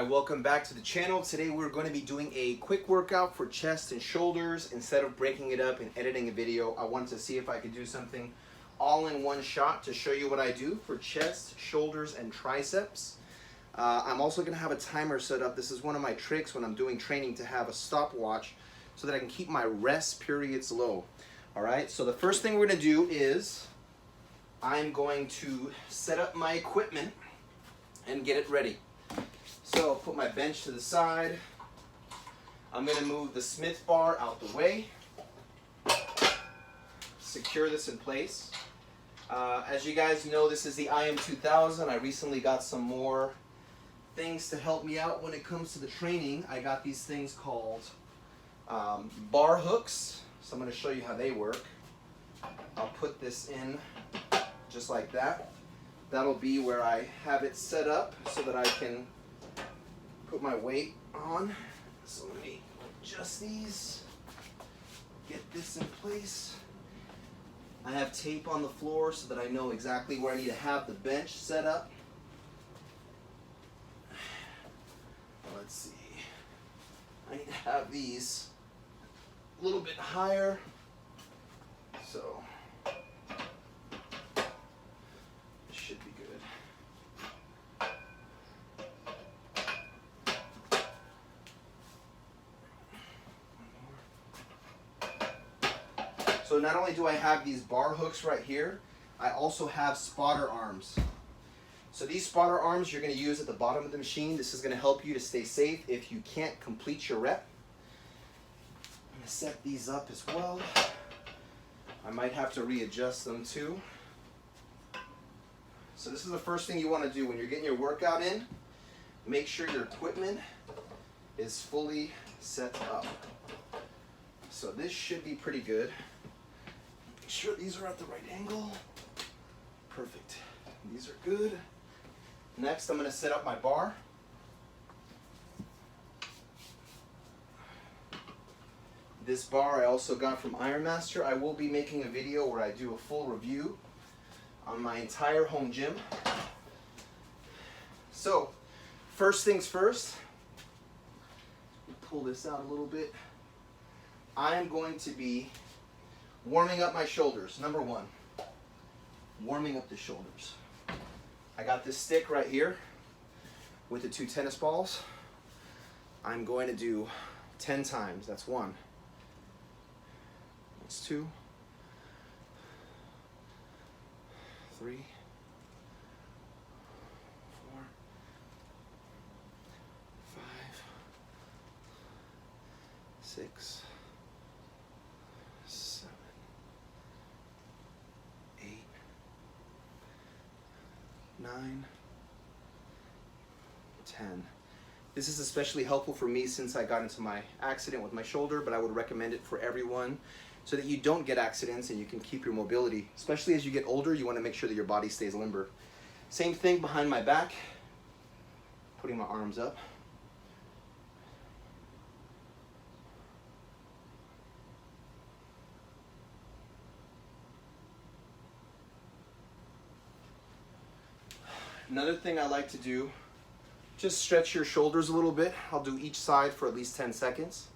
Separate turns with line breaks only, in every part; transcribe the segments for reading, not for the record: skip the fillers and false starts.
Hi, welcome back to the channel. Today we're going to be doing a quick workout for chest and shoulders. Instead of breaking it up and editing a video, I wanted to see if I could do something all in one shot to show you what I do for chest, shoulders, and triceps. I'm also going to have a timer set up. This is one of my tricks when I'm doing training, to have a stopwatch so that I can keep my rest periods low. Alright, so the first thing we're going to do is I'm going to set up my equipment and get it ready. So I'll put my bench to the side. I'm going to move the Smith bar out the way. Secure this in place. As you guys know, this is the IM2000. I recently got some more things to help me out when it comes to the training. I got these things called bar hooks. So I'm going to show you how they work. I'll put this in just like that. That'll be where I have it set up so that I can put my weight on. So let me adjust these, get this in place. I have tape on the floor so that I know exactly where I need to have the bench set up. Let's see. I need to have these a little bit higher. So this should be good. So not only do I have these bar hooks right here, I also have spotter arms. So these spotter arms you're going to use at the bottom of the machine. This is going to help you to stay safe if you can't complete your rep. I'm going to set these up as well. I might have to readjust them too. So this is the first thing you want to do when you're getting your workout in. Make sure your equipment is fully set up. So this should be pretty good. Make sure these are at the right angle. Perfect. These are good. Next, I'm going to set up my bar. This bar I also got from Ironmaster. I will be making a video where I do a full review on my entire home gym. So, first things first, pull this out a little bit. I am going to be warming up my shoulders. Number one, warming up the shoulders. I got this stick right here with the 2 tennis balls. I'm going to do 10 times. That's 1. That's 2. 3. 4. 5. 6. 7. 8. 9. 10. This is especially helpful for me since I got into my accident with my shoulder, but I would recommend it for everyone so that you don't get accidents and you can keep your mobility. Especially as you get older, you want to make sure that your body stays limber. Same thing behind my back, putting my arms up. Another thing I like to do, just stretch your shoulders a little bit. I'll do each side for at least 10 seconds.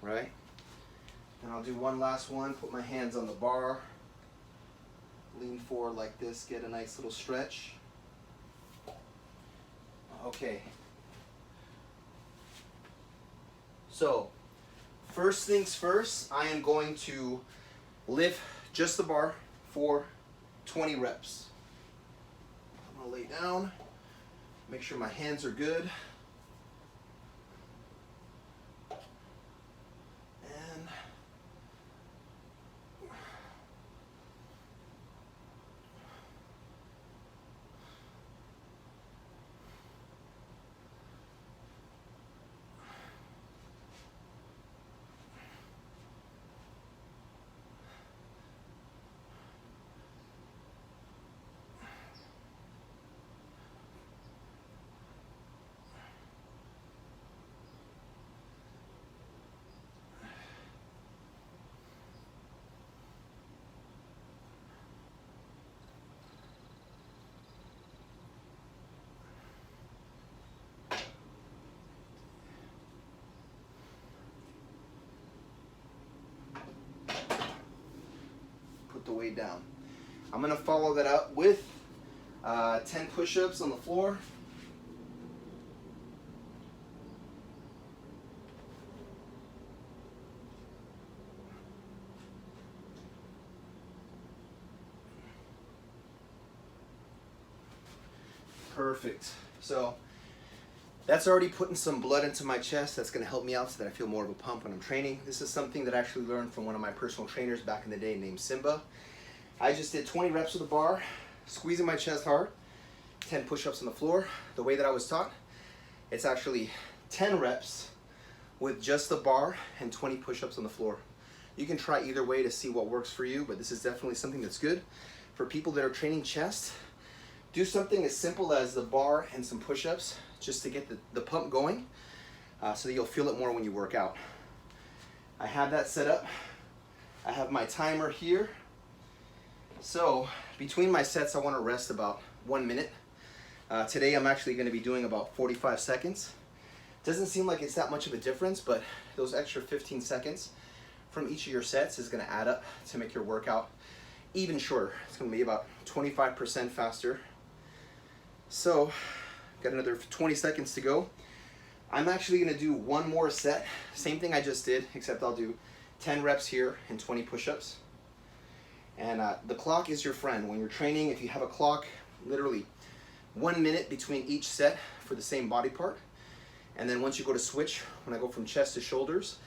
Right? And I'll do one last one, put my hands on the bar, lean forward like this, get a nice little stretch. Okay. So, first things first, I am going to lift just the bar for 20 reps. I'm going to lay down, make sure my hands are good. And the weight down. I'm gonna follow that up with 10 push-ups on the floor. Perfect. So that's already putting some blood into my chest. That's going to help me out so that I feel more of a pump when I'm training. This is something that I actually learned from one of my personal trainers back in the day named Simba. I just did 20 reps with the bar, squeezing my chest hard, 10 push-ups on the floor. The way that I was taught, it's actually 10 reps with just the bar and 20 push-ups on the floor. You can try either way to see what works for you, but this is definitely something that's good for people that are training chest. Do something as simple as the bar and some push-ups just to get the pump going so that you'll feel it more when you work out. I have that set up. I have my timer here. So between my sets, I want to rest about 1 minute. Today I'm actually going to be doing about 45 seconds. Doesn't seem like it's that much of a difference, but those extra 15 seconds from each of your sets is going to add up to make your workout even shorter. It's going to be about 25% faster. So, got another 20 seconds to go. I'm actually going to do one more set. Same thing I just did, except I'll do 10 reps here and 20 push-ups. And the clock is your friend. When you're training, if you have a clock, literally 1 minute between each set for the same body part. And then once you go to switch, when I go from chest to shoulders,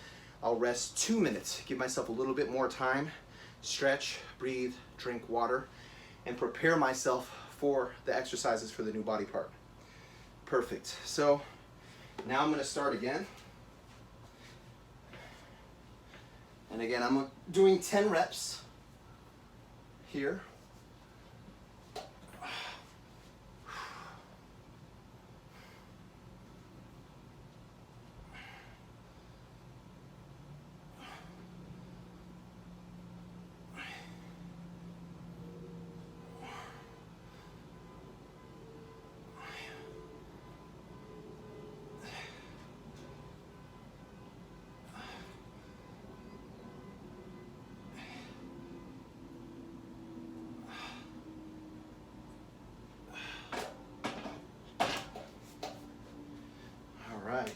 I'll rest 2 minutes. Give myself a little bit more time. Stretch, breathe, drink water, and prepare myself for the exercises for the new body part. Perfect. So now I'm going to start again. And again, I'm doing 10 reps here. Right.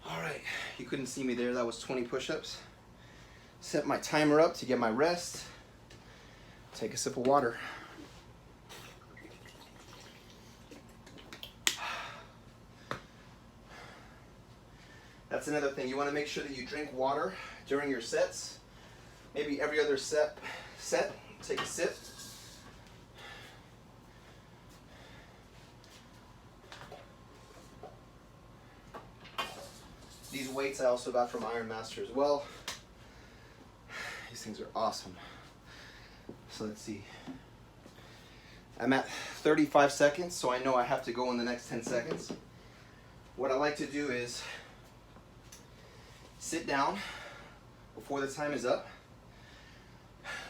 All right. You couldn't see me there. That was 20 push-ups. Set my timer up to get my rest. Take a sip of water. That's another thing. You want to make sure that you drink water during your sets. Maybe every other set, take a sip. These weights I also got from Ironmaster as well. These things are awesome. So let's see. I'm at 35 seconds, so I know I have to go in the next 10 seconds. What I like to do is sit down before the time is up.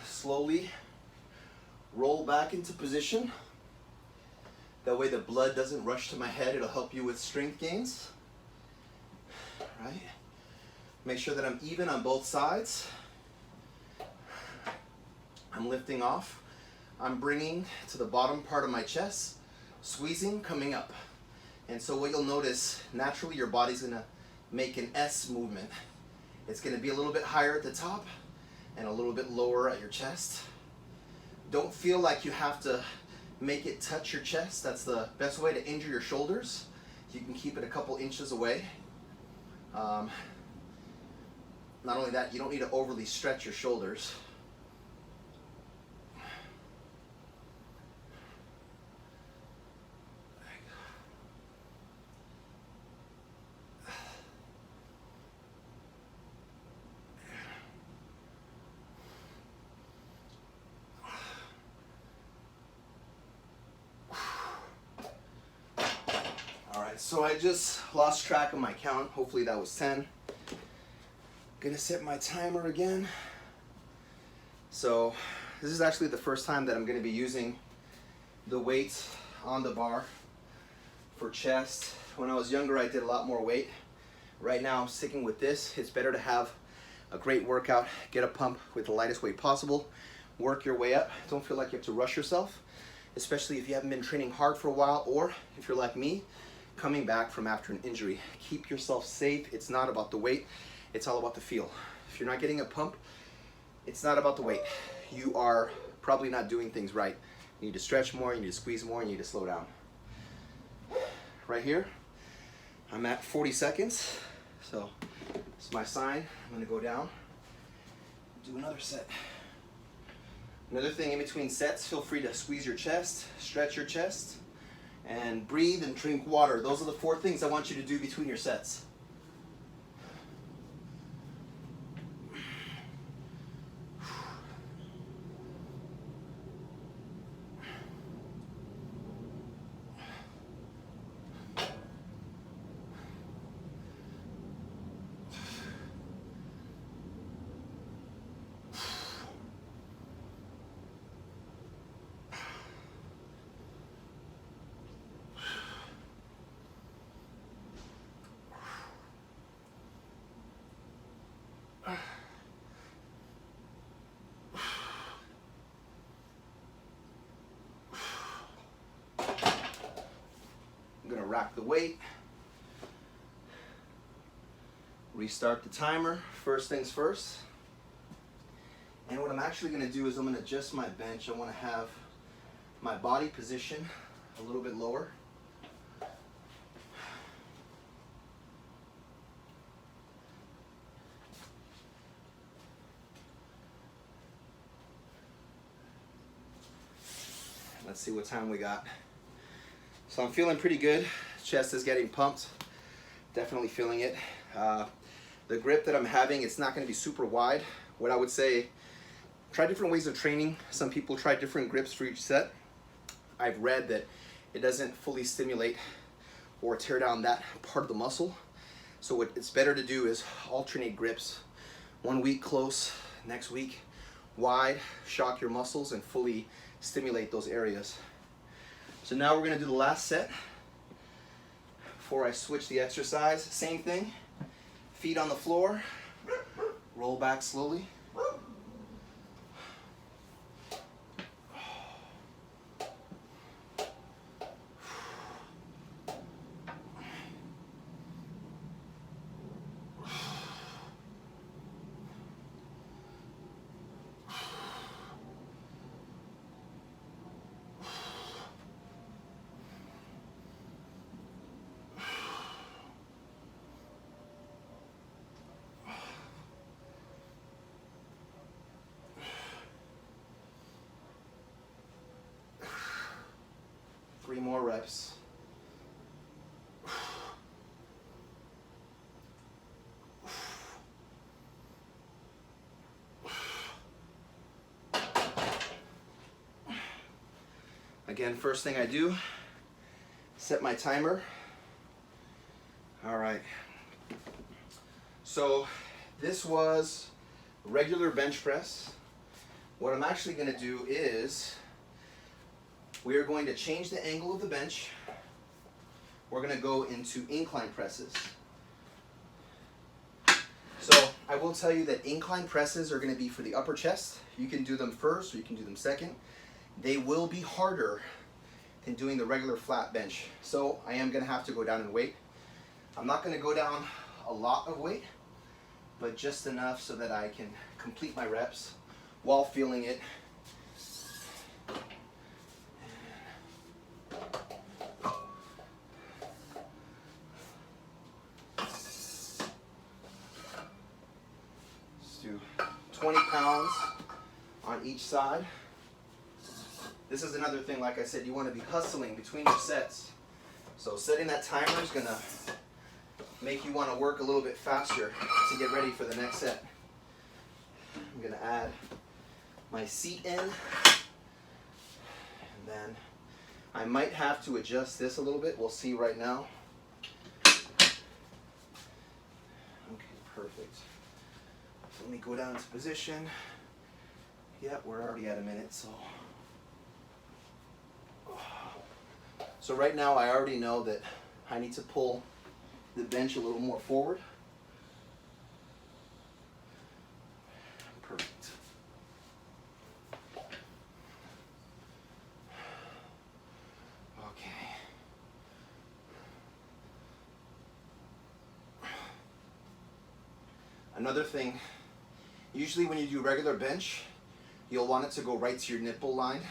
Slowly roll back into position. That way the blood doesn't rush to my head. It'll help you with strength gains. Right? Make sure that I'm even on both sides. I'm lifting off. I'm bringing to the bottom part of my chest, squeezing, coming up. And so what you'll notice, naturally your body's gonna make an S movement. It's gonna be a little bit higher at the top and a little bit lower at your chest. Don't feel like you have to make it touch your chest. That's the best way to injure your shoulders. You can keep it a couple inches away. Not only that, you don't need to overly stretch your shoulders. So I just lost track of my count. Hopefully that was 10. Gonna set my timer again. So this is actually the first time that I'm gonna be using the weights on the bar for chest. When I was younger, I did a lot more weight. Right now I'm sticking with this. It's better to have a great workout, get a pump with the lightest weight possible, work your way up. Don't feel like you have to rush yourself, especially if you haven't been training hard for a while, or if you're like me, coming back from after an injury. Keep yourself safe. It's not about the weight, it's all about the feel. If you're not getting a pump, it's not about the weight. You are probably not doing things right. You need to stretch more, you need to squeeze more, you need to slow down. Right here, I'm at 40 seconds. So it's my sign. I'm gonna go down, do another set. Another thing in between sets, feel free to squeeze your chest, stretch your chest, and breathe and drink water. Those are the 4 things I want you to do between your sets. I'm gonna rack the weight, restart the timer, first things first. And what I'm actually gonna do is I'm gonna adjust my bench. I wanna have my body position a little bit lower. Let's see what time we got. So I'm feeling pretty good. Chest is getting pumped. Definitely feeling it. The grip that I'm having, it's not going to be super wide. What I would say, try different ways of training. Some people try different grips for each set. I've read that it doesn't fully stimulate or tear down that part of the muscle. So what it's better to do is alternate grips. 1 week close, next week wide, shock your muscles and fully stimulate those areas. So now we're going to do the last set before I switch the exercise. Same thing, feet on the floor, roll back slowly. Three more reps. Again, first thing I do, set my timer. All right. So this was regular bench press. What I'm actually going to do is we are going to change the angle of the bench. We're going to go into incline presses. So I will tell you that incline presses are going to be for the upper chest. You can do them first or you can do them second. They will be harder than doing the regular flat bench. So I am going to have to go down in weight. I'm not going to go down a lot of weight, but just enough so that I can complete my reps while feeling it. Let's do 20 pounds on each side. This is another thing, like I said, you want to be hustling between your sets. So setting that timer is going to make you want to work a little bit faster to get ready for the next set. I'm going to add my seat in, and then I might have to adjust this a little bit. We'll see right now. me go down to position. Yeah, we're already at a minute, so. So right now I already know that I need to pull the bench a little more forward. Perfect. Okay. Another thing, usually when you do regular bench, you'll want it to go right to your nipple line.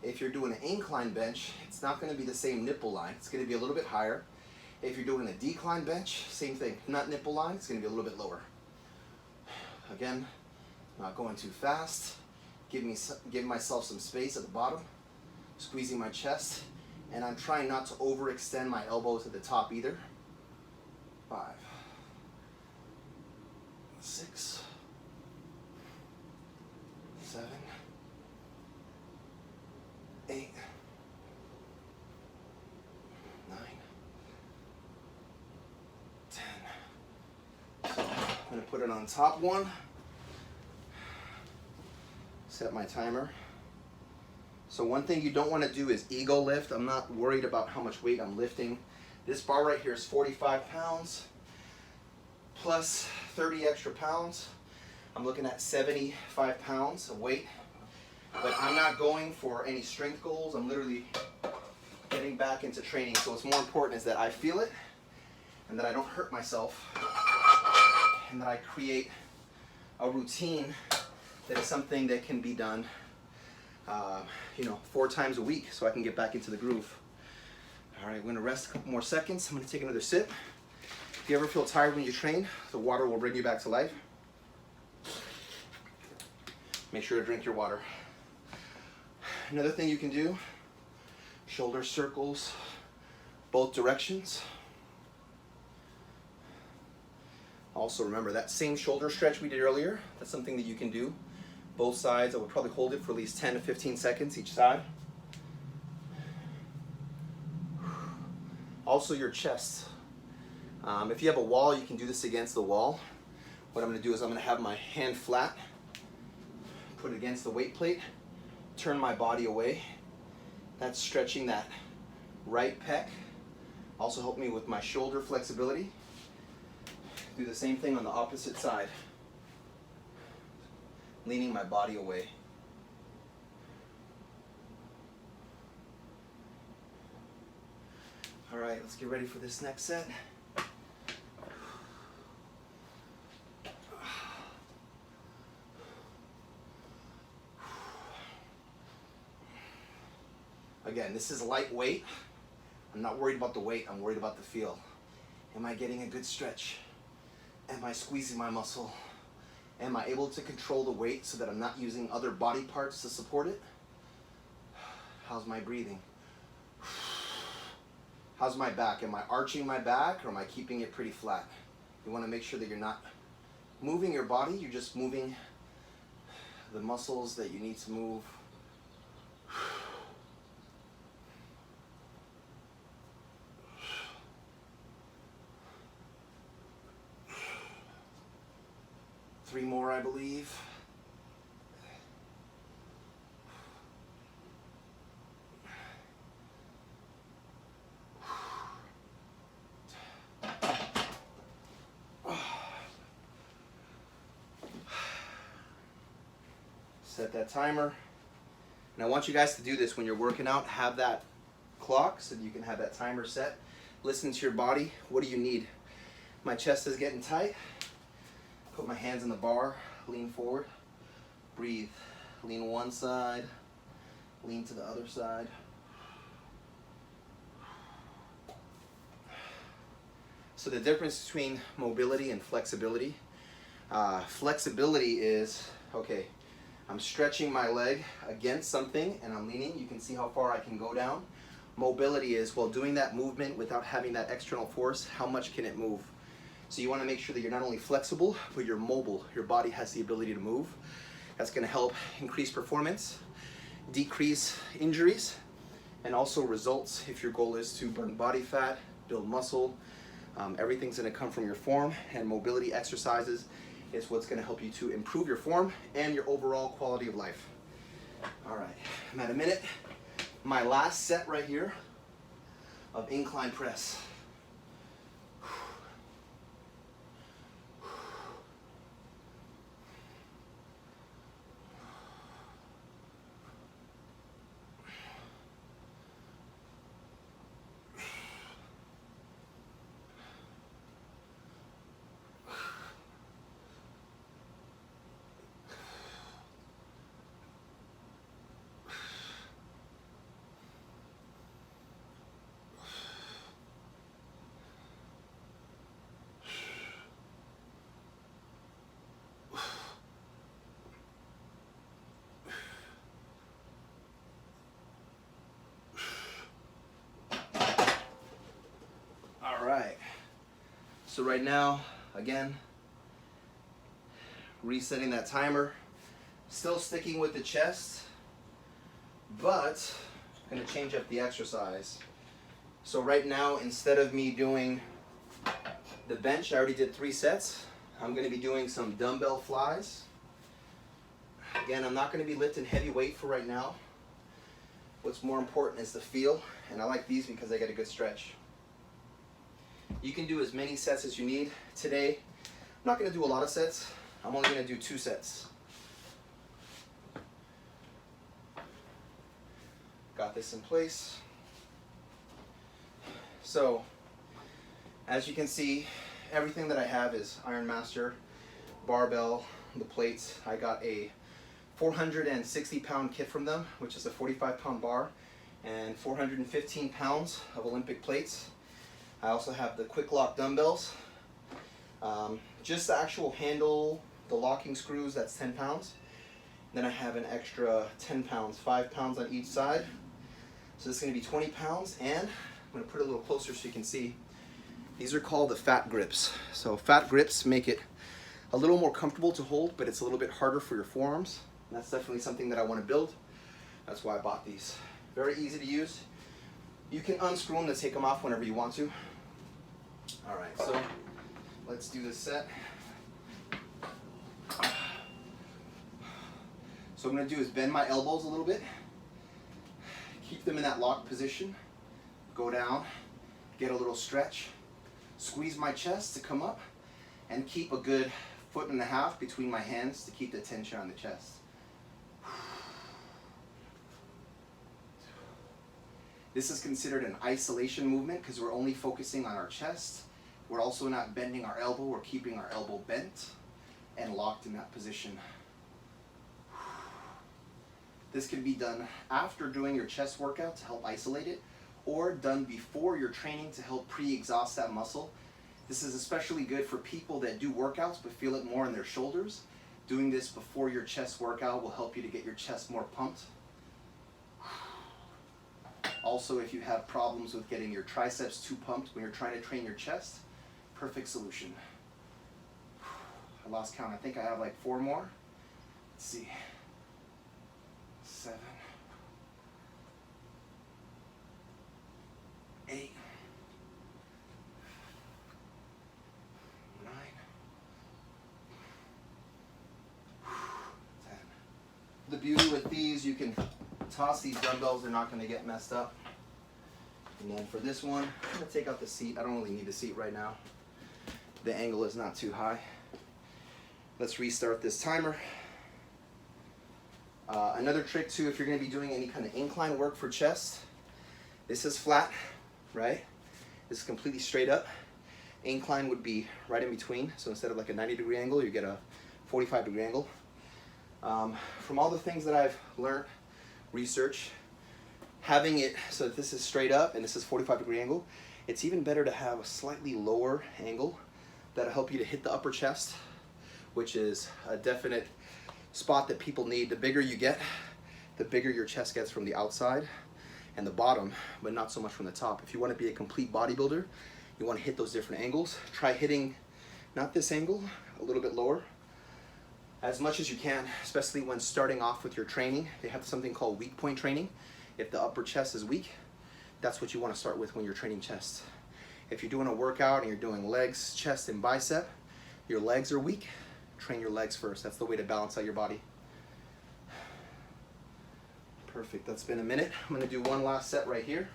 If you're doing an incline bench, it's not going to be the same nipple line. It's going to be a little bit higher. If you're doing a decline bench, same thing. Not nipple line, it's going to be a little bit lower. Again, not going too fast. Giving myself some space at the bottom. Squeezing my chest. And I'm trying not to overextend my elbows at the top either. 5, 6, 7, 8, 9, 10. So I'm going to put it on top one. Set my timer. So one thing you don't want to do is ego lift. I'm not worried about how much weight I'm lifting. This bar right here is 45 pounds plus 30 extra pounds. I'm looking at 75 pounds of weight. But I'm not going for any strength goals. I'm literally getting back into training. So what's more important is that I feel it and that I don't hurt myself and that I create a routine that is something that can be done 4 times a week so I can get back into the groove. All right, we're gonna rest a couple more seconds. I'm gonna take another sip. If you ever feel tired when you train, the water will bring you back to life. Make sure to drink your water. Another thing you can do, shoulder circles both directions. Also remember that same shoulder stretch we did earlier, that's something that you can do. Both sides, I would probably hold it for at least 10 to 15 seconds each side. Also your chest. If you have a wall, you can do this against the wall. What I'm gonna do is I'm gonna have my hand flat, put it against the weight plate, turn my body away. That's stretching that right pec. Also help me with my shoulder flexibility. Do the same thing on the opposite side. Leaning my body away. All right, let's get ready for this next set. Again, this is lightweight. I'm not worried about the weight, I'm worried about the feel. Am I getting a good stretch? Am I squeezing my muscle? Am I able to control the weight so that I'm not using other body parts to support it? How's my breathing? How's my back? Am I arching my back or am I keeping it pretty flat? You want to make sure that you're not moving your body, you're just moving the muscles that you need to move. Three more, I believe. Set that timer. And I want you guys to do this when you're working out. Have that clock so that you can have that timer set. Listen to your body. What do you need? My chest is getting tight. Put my hands on the bar, lean forward, breathe. Lean one side, lean to the other side. So the difference between mobility and flexibility. Flexibility is, okay, I'm stretching my leg against something and I'm leaning. You can see how far I can go down. Mobility is, well, doing that movement without having that external force, how much can it move? So you want to make sure that you're not only flexible, but you're mobile. Your body has the ability to move. That's going to help increase performance, decrease injuries, and also results if your goal is to burn body fat, build muscle. Everything's going to come from your form, and mobility exercises is what's going to help you to improve your form and your overall quality of life. All right, I'm at a minute. My last set right here of incline press. Alright, so right now, again, resetting that timer, still sticking with the chest, but I'm going to change up the exercise. So right now, instead of me doing the bench, I already did 3 sets, I'm going to be doing some dumbbell flies. Again, I'm not going to be lifting heavy weight for right now. What's more important is the feel, and I like these because they get a good stretch. You can do as many sets as you need. Today, I'm not going to do a lot of sets. I'm only going to do 2 sets. Got this in place. So, as you can see, everything that I have is Ironmaster barbell, the plates. I got a 460-pound kit from them, which is a 45-pound bar, and 415 pounds of Olympic plates. I also have the quick lock dumbbells. Just the actual handle, the locking screws, that's 10 pounds. Then I have an extra 10 pounds, 5 pounds on each side. So this is going to be 20 pounds, and I'm going to put it a little closer so you can see. These are called the fat grips. So fat grips make it a little more comfortable to hold, but it's a little bit harder for your forearms. And that's definitely something that I want to build. That's why I bought these. Very easy to use. You can unscrew them to take them off whenever you want to. All right, so let's do this set. So what I'm going to do is bend my elbows a little bit, keep them in that locked position, go down, get a little stretch, squeeze my chest to come up, and keep a good 1.5 feet between my hands to keep the tension on the chest. This is considered an isolation movement because we're only focusing on our chest. We're also not bending our elbow, we're keeping our elbow bent and locked in that position. This can be done after doing your chest workout to help isolate it, or done before your training to help pre-exhaust that muscle. This is especially good for people that do workouts but feel it more in their shoulders. Doing this before your chest workout will help you to get your chest more pumped. Also, if you have problems with getting your triceps too pumped when you're trying to train your chest, perfect solution. I lost count. I think I have like 4 more. Let's see. 7, 8, 9, 10. The beauty with these, you can toss these dumbbells, they're not going to get messed up. And then for this one, I'm going to take out the seat. I don't really need the seat right now. The angle is not too high. Let's restart this timer. Another trick too, if you're going to be doing any kind of incline work for chest, this is flat, right? This is completely straight up. Incline would be right in between. So instead of like a 90-degree angle, you get a 45-degree angle. From all the things that I've learned, research, having it so that this is straight up and this is 45-degree angle, it's even better to have a slightly lower angle that'll help you to hit the upper chest, which is a definite spot that people need. The bigger you get, the bigger your chest gets from the outside and the bottom, but not so much from the top. If you want to be a complete bodybuilder, you want to hit those different angles. Try hitting not this angle, a little bit lower, as much as you can, especially when starting off with your training. They have something called weak point training. If the upper chest is weak, that's what you want to start with when you're training chest. If you're doing a workout and you're doing legs, chest, and bicep, your legs are weak, train your legs first. That's the way to balance out your body. Perfect, that's been a minute. I'm gonna do one last set right here.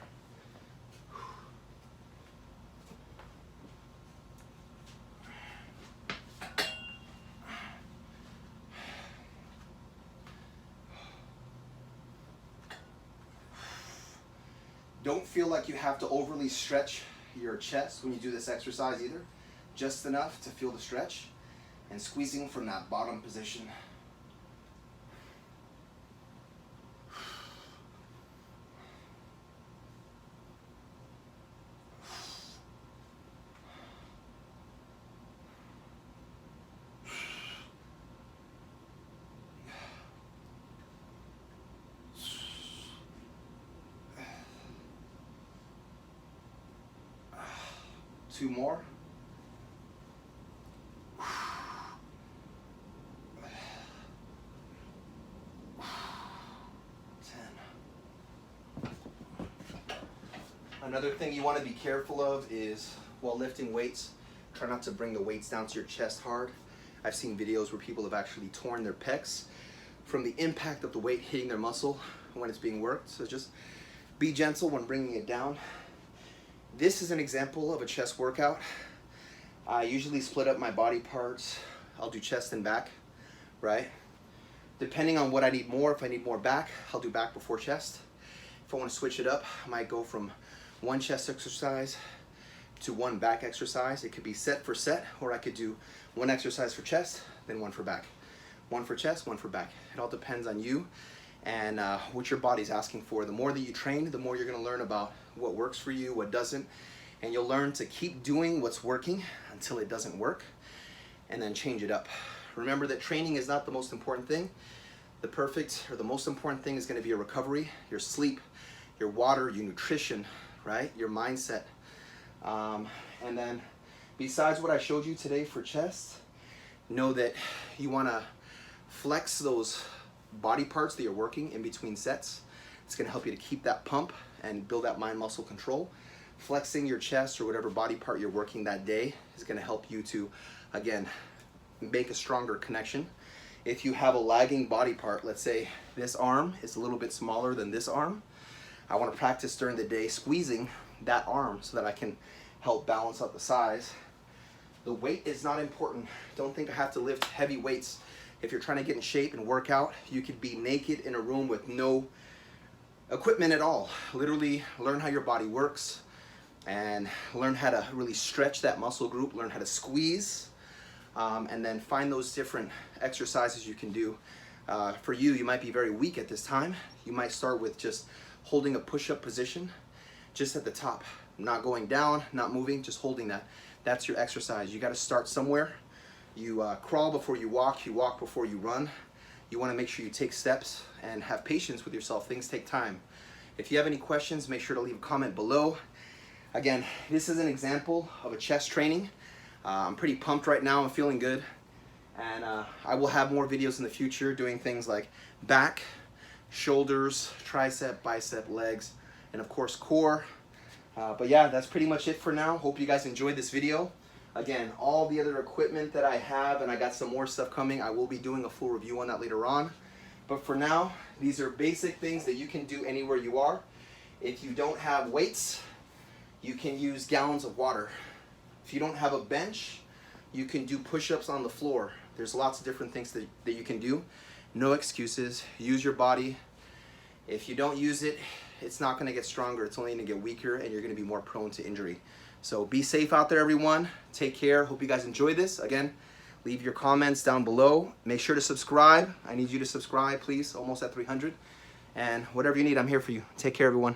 Don't feel like you have to overly stretch your chest when you do this exercise either. Just enough to feel the stretch and squeezing from that bottom position. Two more. 10. Another thing you want to be careful of is while lifting weights, try not to bring the weights down to your chest hard. I've seen videos where people have actually torn their pecs from the impact of the weight hitting their muscle when it's being worked. So just be gentle when bringing it down. This is an example of a chest workout. I usually split up my body parts. I'll do chest and back, right? Depending on what I need more, if I need more back, I'll do back before chest. If I want to switch it up, I might go from one chest exercise to one back exercise. It could be set for set, or I could do one exercise for chest, then one for back. One for chest, one for back. It all depends on you and what your body's asking for. The more that you train, the more you're going to learn about what works for you, what doesn't, and you'll learn to keep doing what's working until it doesn't work, and then change it up. Remember that training is not the most important thing. The most important thing is going to be your recovery, your sleep, your water, your nutrition, right? Your mindset. And then besides what I showed you today for chest, know that you want to flex those body parts that you're working in between sets. It's going to help you to keep that pump and build that mind muscle control. Flexing your chest or whatever body part you're working that day is going to help you to, again, make a stronger connection. If you have a lagging body part, let's say this arm is a little bit smaller than this arm, I want to practice during the day squeezing that arm so that I can help balance out the size. The weight is not important. Don't think I have to lift heavy weights. If you're trying to get in shape and work out, you could be naked in a room with no equipment at all. Literally learn how your body works and learn how to really stretch that muscle group, learn how to squeeze, and then find those different exercises you can do. For you, you might be very weak at this time. You might start with just holding a push-up position just at the top, not going down, not moving, just holding that. That's your exercise. You got to start somewhere. You crawl before you walk before you run. You want to make sure you take steps and have patience with yourself. Things take time. If you have any questions, make sure to leave a comment below. Again, this is an example of a chest training. I'm pretty pumped right now. I'm feeling good. And I will have more videos in the future doing things like back, shoulders, tricep, bicep, legs, and of course core. But yeah, that's pretty much it for now. Hope you guys enjoyed this video. Again, all the other equipment that I have, and I got some more stuff coming, I will be doing a full review on that later on. But for now, these are basic things that you can do anywhere you are. If you don't have weights, you can use gallons of water. If you don't have a bench, you can do push-ups on the floor. There's lots of different things that you can do. No excuses. Use your body. If you don't use it, it's not going to get stronger. It's only going to get weaker, and you're going to be more prone to injury. So be safe out there, everyone. Take care. Hope you guys enjoyed this. Again, leave your comments down below. Make sure to subscribe. I need you to subscribe, please. Almost at 300. And whatever you need, I'm here for you. Take care, everyone.